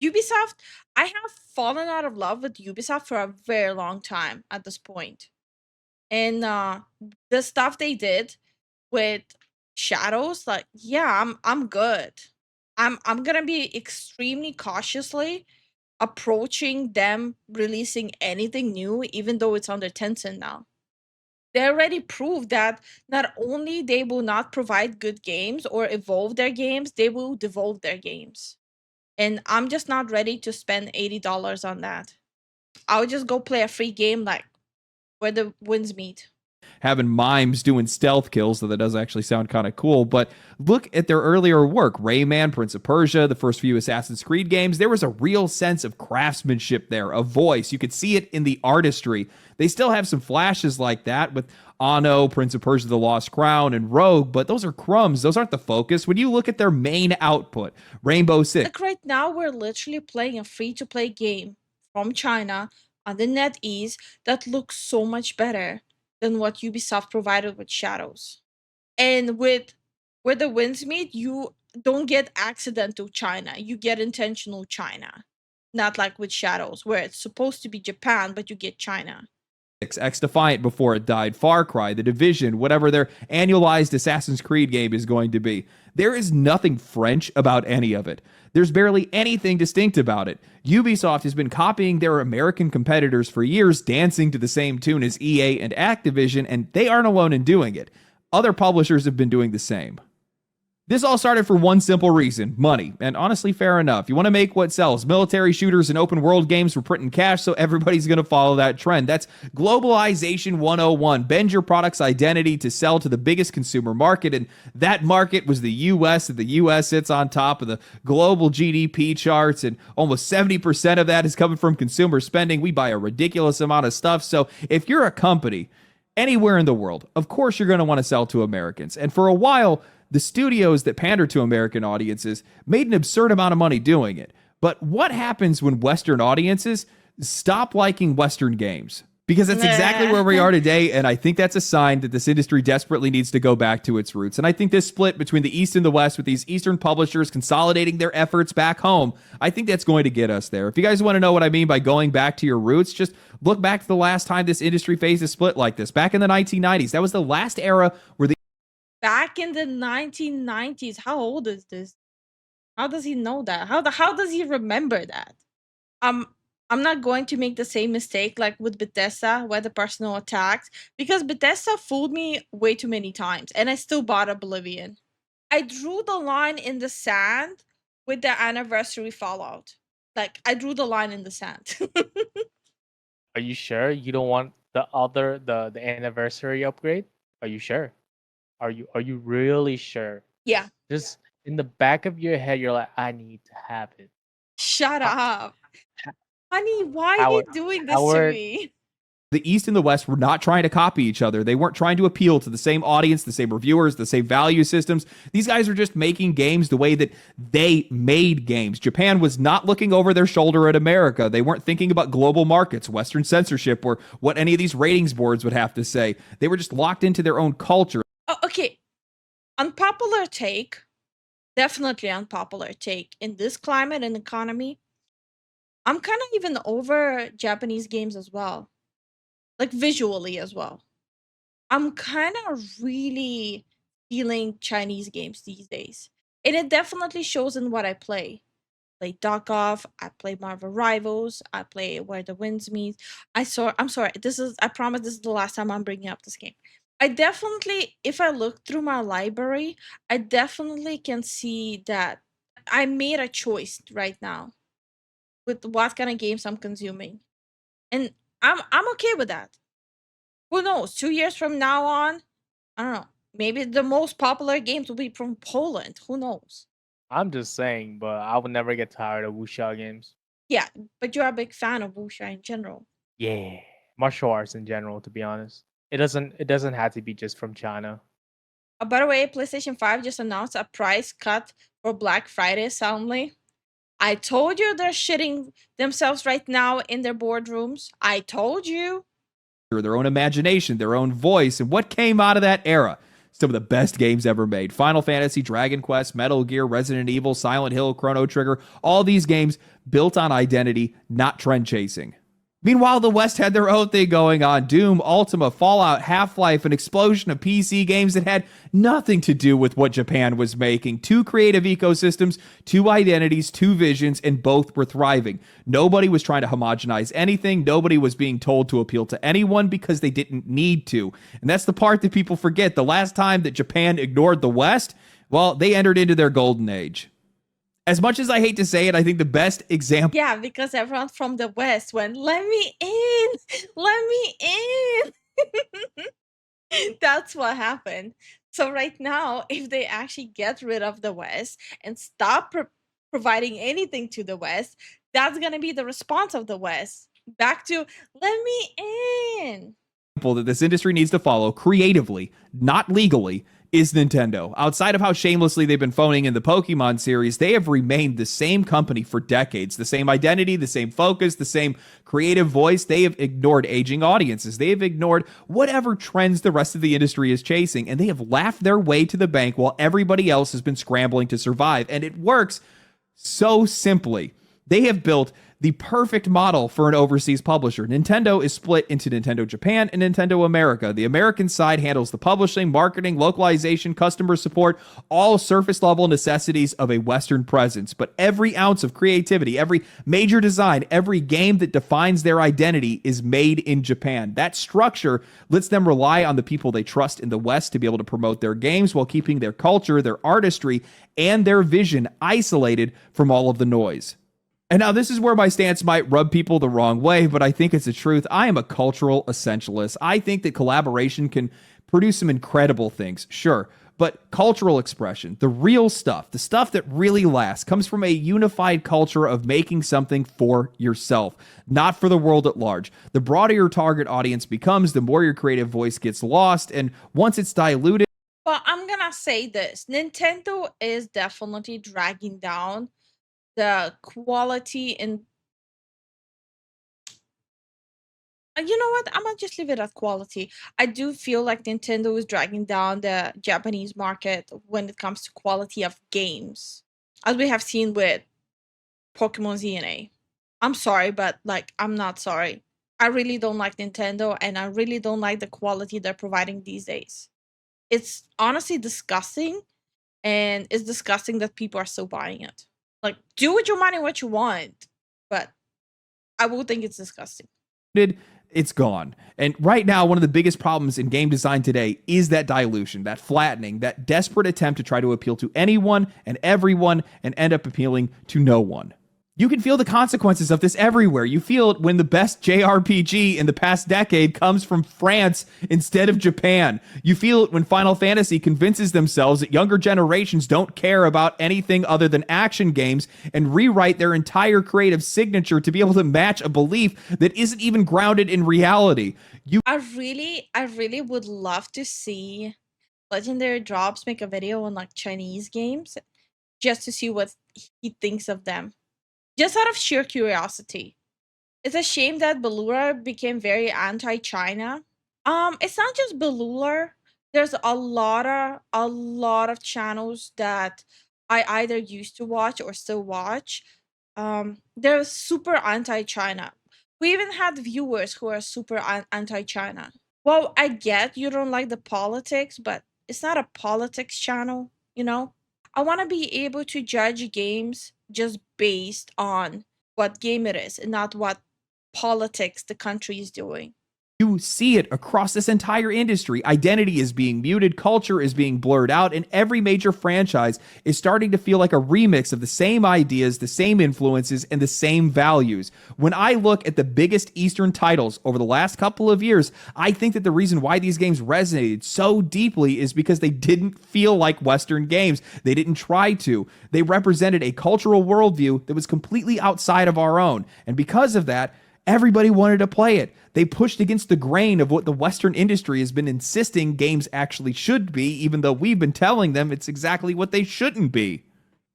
Ubisoft, I have fallen out of love with Ubisoft for a very long time at this point. And the stuff they did with Shadows, like, yeah, I'm good. I'm gonna be extremely cautiously approaching them releasing anything new, even though it's under Tencent now. They already proved that not only they will not provide good games or evolve their games, they will devolve their games. And I'm just not ready to spend $80 on that. I'll just go play a free game like where the winds meet. Having mimes doing stealth kills, though that does actually sound kind of cool. But look at their earlier work. Rayman, Prince of Persia, the first few Assassin's Creed games. There was a real sense of craftsmanship there, a voice. You could see it in the artistry. They still have some flashes like that with Anno, Prince of Persia, The Lost Crown, and Rogue, but those are crumbs. Those aren't the focus. When you look at their main output, Rainbow Six. Like right now, we're literally playing a free-to-play game from China on the NetEase that looks so much better than what Ubisoft provided with Shadows. And with where the winds meet, you don't get accidental China. You get intentional China. Not like with Shadows, where it's supposed to be Japan, but you get China. X Defiant before it died, Far Cry, The Division, whatever their annualized Assassin's Creed game is going to be. There is nothing French about any of it. There's barely anything distinct about it. Ubisoft has been copying their American competitors for years, dancing to the same tune as EA and Activision, and they aren't alone in doing it. Other publishers have been doing the same. This all started for one simple reason, money. And honestly, fair enough. You want to make what sells. Military shooters and open world games for printing cash, so everybody's going to follow that trend. That's globalization 101. Bend your product's identity to sell to the biggest consumer market, and that market was the US, and the US sits on top of the global GDP charts, and almost 70% of that is coming from consumer spending. We buy a ridiculous amount of stuff, so if you're a company anywhere in the world, of course you're going to want to sell to Americans. And for a while, the studios that pander to American audiences made an absurd amount of money doing it. But what happens when Western audiences stop liking Western games? Because that's exactly where we are today, and I think that's a sign that this industry desperately needs to go back to its roots. And I think this split between the East and the West, with these Eastern publishers consolidating their efforts back home, I think that's going to get us there. If you guys want to know what I mean by going back to your roots, just look back to the last time this industry faced a split like this, back in the 1990s. That was the last era where the Back in the 1990s. How old is this? How does he know that? How does he remember that? I'm not going to make the same mistake like with Bethesda, where the personal attacks, because Bethesda fooled me way too many times, and I still bought Oblivion. I drew the line in the sand with the anniversary Fallout. Like, I drew the line in the sand. Are you sure you don't want the anniversary upgrade? Are you sure? Are you really sure? Yeah. Just in the back of your head, you're like, I need to have it. Shut up. Honey, why are Howard, you doing this to Howard, me? the East and the West were not trying to copy each other. They weren't trying to appeal to the same audience, the same reviewers, the same value systems. These guys were just making games the way that they made games. Japan was not looking over their shoulder at America. They weren't thinking about global markets, Western censorship, or what any of these ratings boards would have to say. They were just locked into their own culture. Oh, okay. Unpopular take. Definitely unpopular take. In this climate and economy, I'm kind of even over Japanese games as well. Like visually as well. I'm kind of really feeling Chinese games these days. And it definitely shows in what I play. I play Duck Off, I play Marvel Rivals, I play Where the Winds Meet. I'm sorry, I promise this is the last time I'm bringing up this game. I definitely, if I look through my library, I definitely can see that I made a choice right now with what kind of games I'm consuming. And I'm okay with that. Who knows? 2 years from now on, I don't know. Maybe the most popular games will be from Poland. Who knows? I'm just saying, but I would never get tired of wuxia games. Yeah, but you're a big fan of wuxia in general. Yeah, martial arts in general, to be honest. It doesn't have to be just from China. By the way, PlayStation 5 just announced a price cut for Black Friday suddenly. I told you they're shitting themselves right now in their boardrooms. I told you. Their own imagination, their own voice, and what came out of that era. Some of the best games ever made. Final Fantasy, Dragon Quest, Metal Gear, Resident Evil, Silent Hill, Chrono Trigger, all these games built on identity, not trend chasing. Meanwhile, the West had their own thing going on. Doom, Ultima, Fallout, Half-Life, an explosion of PC games that had nothing to do with what Japan was making. Two creative ecosystems, two identities, two visions, and both were thriving. Nobody was trying to homogenize anything. Nobody was being told to appeal to anyone because they didn't need to. And that's the part that people forget. The last time that Japan ignored the West, well, they entered into their golden age. As much as I hate to say it, I think the best example. Yeah, because everyone from the West went, let me in, let me in. That's what happened. So right now, if they actually get rid of the West and stop providing anything to the West, that's going to be the response of the West. Back to, let me in. That this industry needs to follow creatively, not legally, is Nintendo. Outside of how shamelessly they've been phoning in the Pokemon series, they have remained the same company for decades. The same identity, the same focus, the same creative voice. They have ignored aging audiences. They have ignored whatever trends the rest of the industry is chasing, and they have laughed their way to the bank while everybody else has been scrambling to survive. And it works so simply. They have built the perfect model for an overseas publisher. Nintendo is split into Nintendo Japan and Nintendo America. The American side handles the publishing, marketing, localization, customer support, all surface level necessities of a Western presence. But every ounce of creativity, every major design, every game that defines their identity is made in Japan. That structure lets them rely on the people they trust in the West to be able to promote their games while keeping their culture, their artistry, and their vision isolated from all of the noise. And now this is where my stance might rub people the wrong way, but I think it's the truth. I am a cultural essentialist. I think that collaboration can produce some incredible things, sure, but cultural expression, the real stuff, the stuff that really lasts, comes from a unified culture of making something for yourself, not for the world at large. The broader your target audience becomes, the more your creative voice gets lost, and once it's diluted. Well, I'm gonna say this. Nintendo is definitely dragging down the quality and you know what? I'm gonna just leave it at quality. I do feel like Nintendo is dragging down the Japanese market when it comes to quality of games, as we have seen with Pokemon Z and A. I'm sorry, but like I'm not sorry. I really don't like Nintendo, and I really don't like the quality they're providing these days. It's honestly disgusting, and it's disgusting that people are still buying it. Like, do with your money what you want, but I will think it's disgusting. It's gone. And right now, one of the biggest problems in game design today is that dilution, that flattening, that desperate attempt to try to appeal to anyone and everyone and end up appealing to no one. You can feel the consequences of this everywhere. You feel it when the best JRPG in the past decade comes from France instead of Japan. You feel it when Final Fantasy convinces themselves that younger generations don't care about anything other than action games and rewrite their entire creative signature to be able to match a belief that isn't even grounded in reality. I really would love to see Legendary Drops make a video on like Chinese games just to see what he thinks of them. Just out of sheer curiosity. It's a shame that Ballura became very anti-China. It's not just Ballura. There's a lot of channels that I either used to watch or still watch. They're super anti-China. We even had viewers who are super anti-China. Well, I get you don't like the politics, but it's not a politics channel, you know? I want to be able to judge games just based on what game it is and not what politics the country is doing. You see it across this entire industry. Identity is being muted, culture is being blurred out, and every major franchise is starting to feel like a remix of the same ideas, the same influences, and the same values. When I look at the biggest Eastern titles over the last couple of years, I think that the reason why these games resonated so deeply is because they didn't feel like Western games. They didn't try to. They represented a cultural worldview that was completely outside of our own. And because of that, everybody wanted to play it. They pushed against the grain of what the Western industry has been insisting games actually should be, even though we've been telling them it's exactly what they shouldn't be.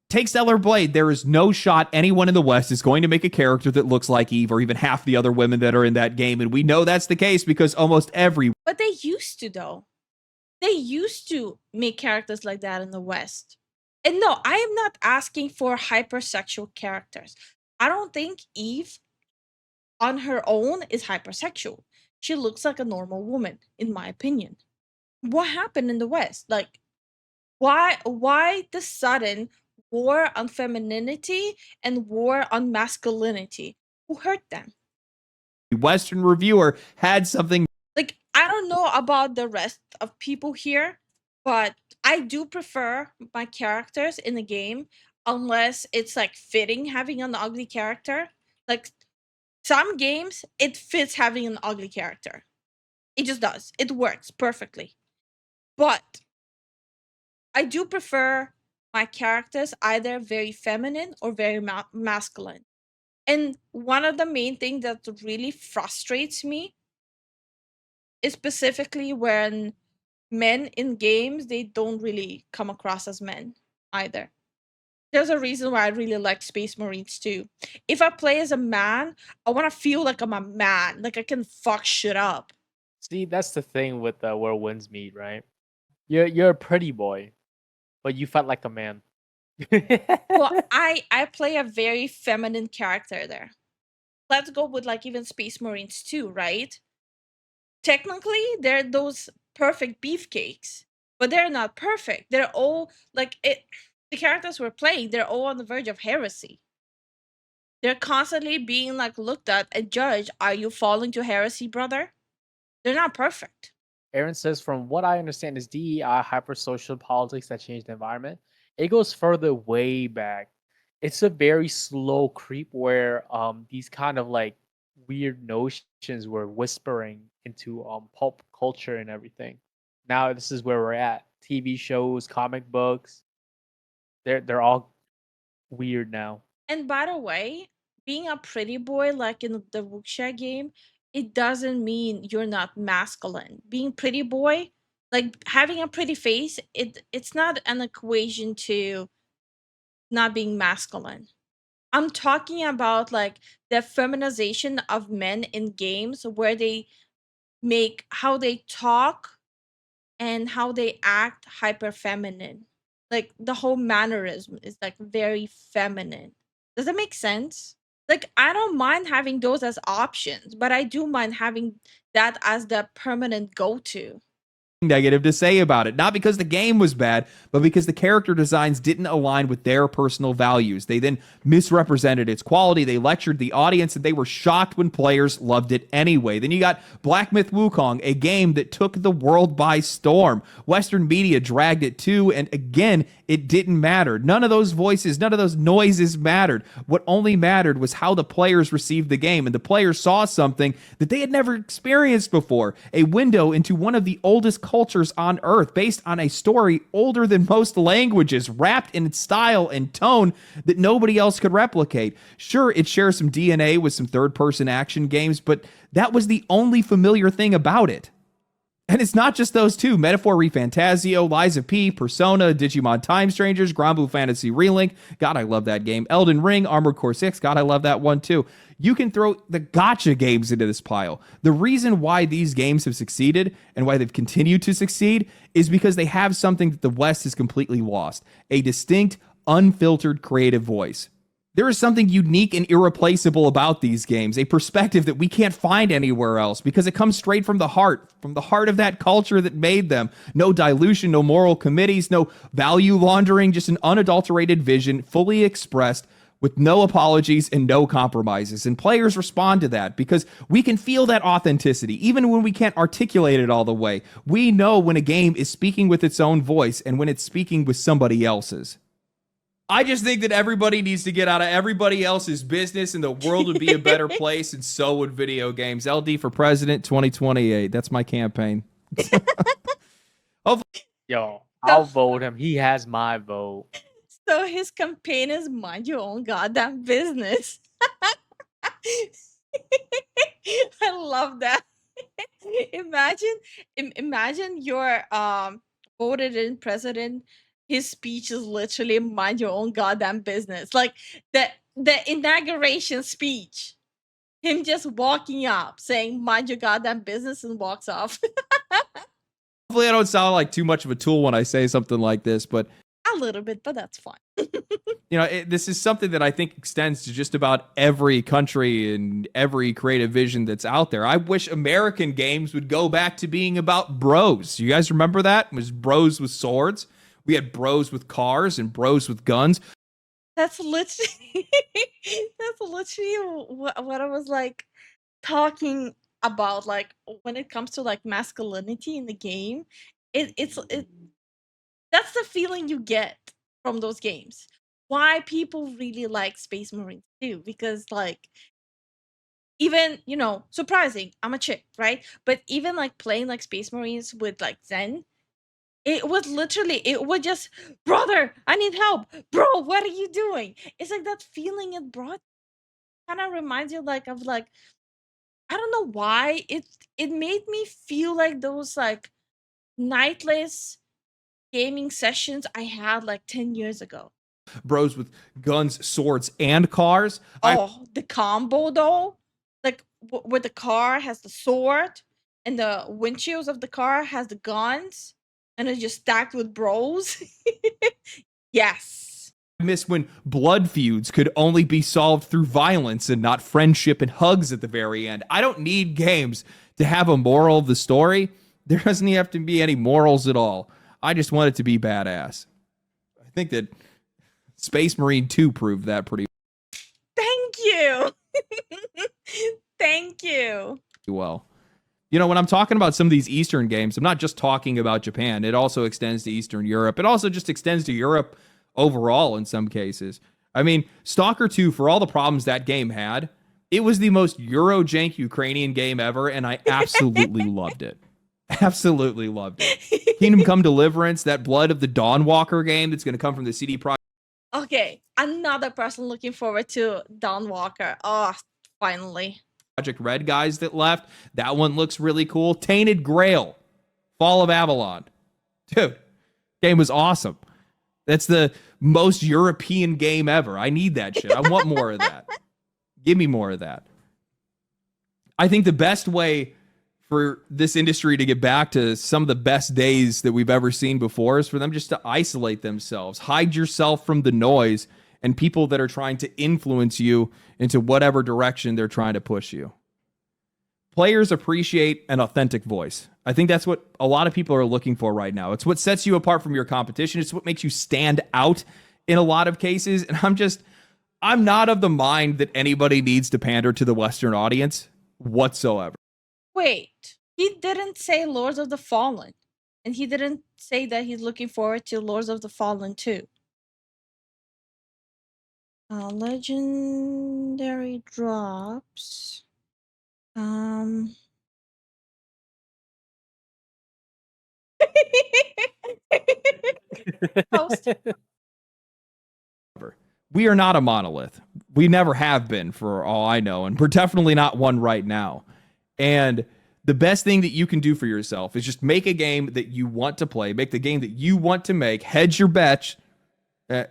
Take Stellar Blade. There is no shot anyone in the West is going to make a character that looks like Eve or even half the other women that are in that game. And we know that's the case because almost every. But they used to, though. They used to make characters like that in the West. And no, I am not asking for hypersexual characters. I don't think Eve on her own is hypersexual. She looks like a normal woman, in my opinion. What happened in the West? Like, why the sudden war on femininity and war on masculinity? Who hurt them? Western reviewer had something. Like, I don't know about the rest of people here, but I do prefer my characters in the game unless it's like fitting having an ugly character. Like, some games, it fits having an ugly character. It just does. It works perfectly. But I do prefer my characters either very feminine or very masculine. And one of the main things that really frustrates me is specifically when men in games, they don't really come across as men either. There's a reason why I really like Space Marines too. If I play as a man, I want to feel like I'm a man, like I can fuck shit up. See, that's the thing with where winds meet, right? You're a pretty boy, but you fight like a man. Well, I play a very feminine character there. Let's go with like even Space Marines too, right? Technically, they're those perfect beefcakes, but they're not perfect. They're all like it. The characters we're playing, they're all on the verge of heresy. They're constantly being like looked at and judged. Are you falling to heresy, brother? They're not perfect. Aaron says, from what I understand, is DEI hypersocial politics that changed the environment. It goes further way back. It's a very slow creep where these kind of like weird notions were whispering into pulp culture and everything. Now this is where we're at. TV shows, comic books, they're all weird now. And by the way, being a pretty boy like in the Wuxia game, it doesn't mean you're not masculine. Being pretty boy, like having a pretty face, it's not an equation to not being masculine. I'm talking about like the feminization of men in games where they make how they talk and how they act hyper feminine. Like the whole mannerism is like very feminine. Does that make sense? Like I don't mind having those as options, but I do mind having that as the permanent go-to. Negative to say about it, not because the game was bad, but because the character designs didn't align with their personal values. They then misrepresented its quality, they lectured the audience, and they were shocked when players loved it anyway. Then you got Black Myth Wukong, a game that took the world by storm. Western media dragged it too, and again, it didn't matter. None of those voices, none of those noises mattered. What only mattered was how the players received the game, and the players saw something that they had never experienced before, a window into one of the oldest cultures on Earth, based on a story older than most languages, wrapped in style and tone that nobody else could replicate. Sure, it shares some DNA with some third-person action games, but that was the only familiar thing about it. And it's not just those two. Metaphor ReFantazio, Lies of P, Persona, Digimon Time Strangers, Granblue Fantasy Relink. God, I love that game. Elden Ring, Armored Core 6. God, I love that one too. You can throw the gacha games into this pile. The reason why these games have succeeded and why they've continued to succeed is because they have something that the West has completely lost: a distinct, unfiltered creative voice. There is something unique and irreplaceable about these games, a perspective that we can't find anywhere else because it comes straight from the heart of that culture that made them. No dilution, no moral committees, no value laundering, just an unadulterated vision, fully expressed with no apologies and no compromises. And players respond to that because we can feel that authenticity, even when we can't articulate it all the way. We know when a game is speaking with its own voice and when it's speaking with somebody else's. I just think that everybody needs to get out of everybody else's business and the world would be a better place, and so would video games. LD for president 2028. That's my campaign. Yo, I'll vote him. He has my vote. So his campaign is mind your own goddamn business. I love that. Imagine you're voted in president. His speech is literally mind your own goddamn business. Like the inauguration speech. Him just walking up saying mind your goddamn business and walks off. Hopefully I don't sound like too much of a tool when I say something like this, but A little bit, but that's fine. this is something that I think extends to just about every country and every creative vision that's out there. I wish American games would go back to being about bros. You guys remember that? It was bros with swords. We had bros with cars and bros with guns. That's literally what I was like talking about. Like when it comes to like masculinity in the game, it's that's the feeling you get from those games. Why people really like Space Marines too, because like even surprising, I'm a chick, right? But even like playing like Space Marines with like Zen, it would just, brother, I need help, bro, what are you doing? It's like that feeling it brought kind of reminds you like of like, I don't know why it made me feel like those like nightless gaming sessions I had like 10 years ago. Bros with guns, swords, and cars. Oh, the combo though, like where the car has the sword and the windshields of the car has the guns and it's just stacked with bros. Yes. miss when blood feuds could only be solved through violence and not friendship and hugs at the very end. I don't need games to have a moral of the story. There doesn't have to be any morals at all. I just want it to be badass. I think that Space Marine 2 proved that pretty Thank you. Thank you. well. You know, when I'm talking about some of these Eastern games, I'm not just talking about Japan. It also extends to Eastern Europe. It also just extends to Europe overall in some cases. I mean, Stalker 2, for all the problems that game had, it was the most Eurojank Ukrainian game ever, and I absolutely loved it. Absolutely loved it. Kingdom Come Deliverance, that Blood of the Dawnwalker game that's going to come from the CD Projekt Okay, another person looking forward to Dawn Walker. Oh, finally. Red guys that left. That one looks really cool. Tainted Grail, Fall of Avalon. Dude, game was awesome. That's the most European game ever. I need that shit. I want more of that. Give me more of that. I think the best way for this industry to get back to some of the best days that we've ever seen before is for them just to isolate themselves, hide yourself from the noise and people that are trying to influence you into whatever direction they're trying to push you. Players appreciate an authentic voice. I think that's what a lot of people are looking for right now. It's what sets you apart from your competition. It's what makes you stand out in a lot of cases. And I'm not of the mind that anybody needs to pander to the Western audience whatsoever. Wait, he didn't say Lords of the Fallen. And he didn't say that he's looking forward to Lords of the Fallen too. Legendary drops. Post. We are not a monolith. We never have been, for all I know, and we're definitely not one right now. And the best thing that you can do for yourself is just make a game that you want to play, make the game that you want to make, hedge your bets, and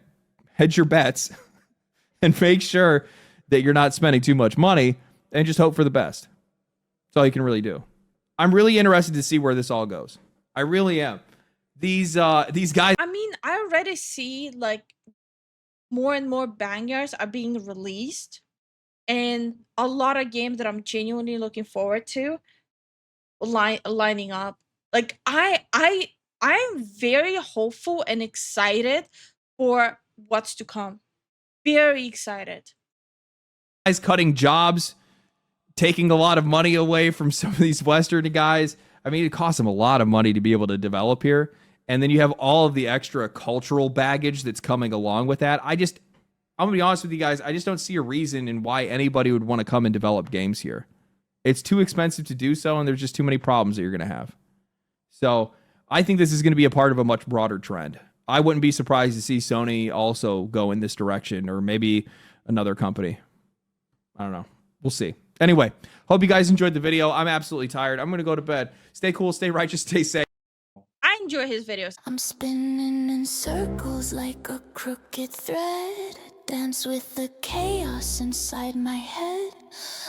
make sure that you're not spending too much money, and just hope for the best. That's all you can really do. I'm really interested to see where this all goes. I really am. These guys. I mean, I already see like more and more bangers are being released, and a lot of games that I'm genuinely looking forward to lining up. Like I'm very hopeful and excited for what's to come. Very excited. Guys cutting jobs, taking a lot of money away from some of these Western guys. I mean, it costs them a lot of money to be able to develop here. And then you have all of the extra cultural baggage that's coming along with that. I'm going to be honest with you guys, I just don't see a reason in why anybody would want to come and develop games here. It's too expensive to do so, and there's just too many problems that you're going to have. So I think this is going to be a part of a much broader trend. I wouldn't be surprised to see Sony also go in this direction, or maybe another company. I don't know. We'll see. Anyway, hope you guys enjoyed the video. I'm absolutely tired. I'm going to go to bed. Stay cool, stay righteous, stay safe. I enjoy his videos. I'm spinning in circles like a crooked thread. Dance with the chaos inside my head.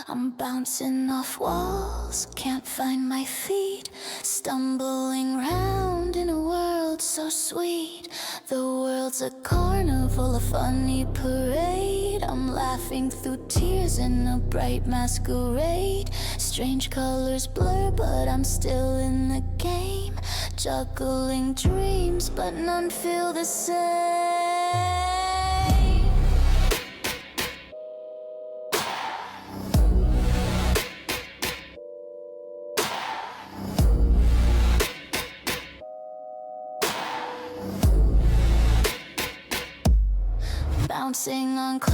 I'm bouncing off walls, can't find my feet. Stumbling round in a world so sweet. The world's a carnival, a funny parade. I'm laughing through tears in a bright masquerade. Strange colors blur, but I'm still in the game. Juggling dreams, but none feel the same. Bouncing on clouds.